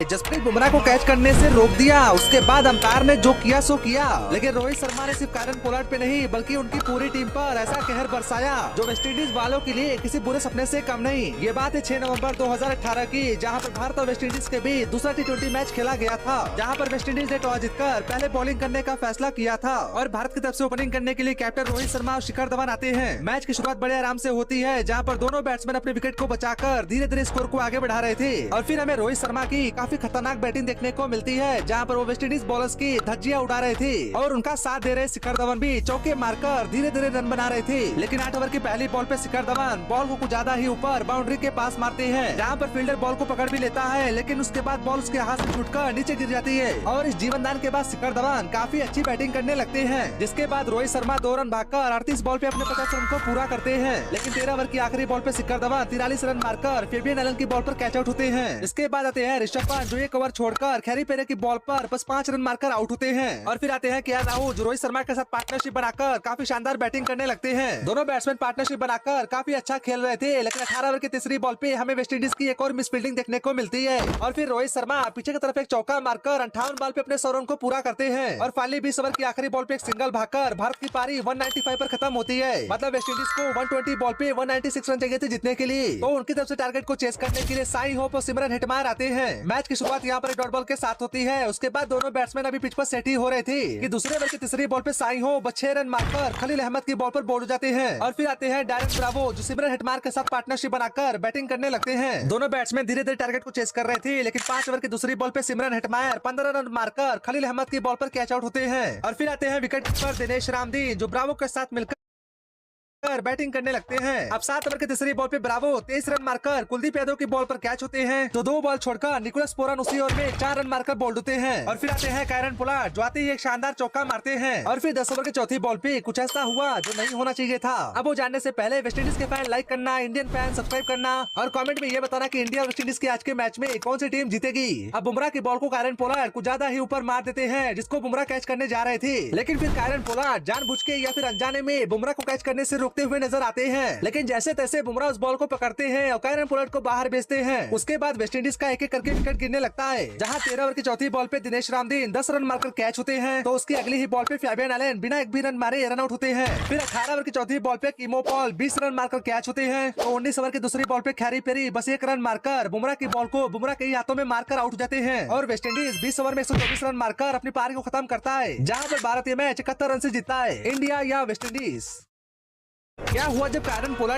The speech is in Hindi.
जसप्रीत बुमराह को कैच करने से रोक दिया। उसके बाद अंपायर ने जो किया सो किया, लेकिन रोहित शर्मा ने सिर्फ कायरन पोलार्ड पे नहीं बल्कि उनकी पूरी टीम पर ऐसा कहर बरसाया जो वेस्टइंडीज वालों के लिए किसी बुरे सपने से कम नहीं। ये बात है 6 नवंबर 2018 की, जहां पर भारत और वेस्टइंडीज के बीच दूसरा T20 मैच खेला गया था, जहां पर वेस्टइंडीज ने टॉस जीतकर पहले बॉलिंग करने का फैसला किया था और भारत की तरफ से ओपनिंग करने के लिए कैप्टन रोहित शर्मा और शिखर धवन आते हैं। मैच की शुरुआत बड़े आराम से होती है, जहां पर दोनों बैट्समैन अपने विकेट को बचाकर धीरे धीरे स्कोर को आगे बढ़ा रहे थे और फिर हमें रोहित शर्मा की काफी खतरनाक बैटिंग देखने को मिलती है, जहां पर वो वेस्टइंडीज बॉलर्स की धज्जियां उड़ा रहे थे और उनका साथ दे रहे शिखर धवन भी चौके मारकर धीरे धीरे रन बना रहे थे। लेकिन 8 ओवर की पहली बॉल पे शिखर धवन बॉल को कुछ ज्यादा ही ऊपर बाउंड्री के पास मारते हैं, जहां पर फील्डर बॉल को पकड़ भी लेता है, लेकिन उसके बाद बॉल उसके हाथ से छूटकर नीचे गिर जाती है और इस जीवनदान के बाद शिखर धवन काफी अच्छी बैटिंग करने लगते हैं। जिसके बाद रोहित शर्मा 2 रन भागकर 38 बॉल पे अपने 50 रन को पूरा करते हैं, लेकिन 13 ओवर की आखिरी बॉल पे शिखर धवन 43 रन मारकर फेबियन एलन की बॉल पर कैच आउट होते हैं। इसके बाद आते हैं ऋषभ पंत जो 1 ओवर छोड़कर खैरी पेरे की बॉल पर बस 5 रन मारकर आउट होते हैं और फिर आते हैं केएल राहुल जो रोहित शर्मा के साथ पार्टनरशिप बनाकर काफी शानदार बैटिंग करने लगते हैं। दोनों बैट्समैन पार्टनरशिप बनाकर काफी अच्छा खेल रहे थे, लेकिन 18 ओवर की तीसरी बॉल पे हमें वेस्टइंडीज की एक और मिस फील्डिंग देखने को मिलती है और फिर रोहित शर्मा पीछे की तरफ एक चौका मारकर 58 बॉल पे अपने 100 रन को पूरा करते हैं और फाइनली 20 ओवर की आखिरी बॉल पे एक सिंगल भागकर भारत की पारी 195 पर खत्म होती है। मतलब वेस्टइंडीज को 120 बॉल पे 196 रन चाहिए थे जीतने के लिए, तो उनकी तरफ से टारगेट को चेस करने के लिए साई होप और सिमरन हेटमायर आते हैं। मैच की शुरुआत यहाँ पर एक डॉट बॉल के साथ होती है। उसके बाद दोनों बैट्समैन अभी पिच पर सेट ही हो रहे थे कि दूसरे ओवर की तीसरी बॉल पे साई होप 6 रन मारकर खलील अहमद की बॉल पर बोल्ड हो जाते हैं और फिर आते हैं डायरेक्ट ब्रावो जो सिमरन हेटमायर के साथ पार्टनरशिप बनाकर बैटिंग करने लगते हैं। दोनों बैट्समैन धीरे धीरे टारगेट को चेस कर रहे थे, लेकिन 5 ओवर की दूसरी बॉल पे सिमरन हेटमायर 15 रन मारकर खलील अहमद की बॉल पर कैच आउट होते हैं और फिर आते हैं विकेट पर दिनेश रामदीन जो ब्रावो के साथ मिलकर बैटिंग करने लगते हैं। अब 7 ओवर की तीसरी बॉल पे ब्रावो 23 रन मारकर कुलदीप यादव की बॉल पर कैच होते हैं, तो 2 बॉल छोड़कर निकोलस पोरान उसी ओवर में 4 रन मारकर बोल्ड होते हैं और फिर आते हैं कायरन पोलार्ड जो आते ही एक शानदार चौका मारते हैं और फिर 10 ओवर की चौथी बॉल पे कुछ ऐसा हुआ जो नहीं होना चाहिए था। अब वो जानने से पहले वेस्टइंडीज के फैन लाइक करना, इंडियन फैन सब्सक्राइब करना और कमेंट में ये बताना कि इंडिया और वेस्टइंडीज के आज के मैच में कौन सी टीम जीतेगी। अब बुमराह की बॉल को कायरन पोलार्ड कुछ ज्यादा ही ऊपर मार देते हैं, जिसको बुमराह कैच करने जा रहे थे, लेकिन फिर कायरन पोलार्ड जानबूझ के या फिर अनजाने में बुमराह को कैच करने से रोकते हुए नजर आते हैं, लेकिन जैसे तैसे बुमराह उस बॉल को पकड़ते हैं और कायरन पोलार्ड को बाहर भेजते हैं। उसके बाद वेस्टइंडीज का एक एक करके विकेट गिरने लगता है, जहां 13 ओवर की चौथी बॉल पे दिनेश रामदीन 10 रन मारकर कैच होते हैं, तो उसकी अगली ही बॉल पे फेबियन एलन बिना एक भी रन मारे रन आउट होते हैं। फिर 18 ओवर की चौथी बॉल पे कीमो पॉल 20 रन मारकर कैच होते हैं, तो 19 ओवर की दूसरी बॉल पे खैरी पेरी बस 1 रन मारकर बुमराह की बॉल को बुमराह के ही हाथों में मारकर आउट हो जाते हैं और वेस्टइंडीज 20 ओवर में 124 रन मारकर अपनी पारी को खत्म करता है, जहां पर भारत ये मैच 71 रन से जीतता है। इंडिया या वेस्टइंडीज? क्या हुआ जब कायरन पोलार्ड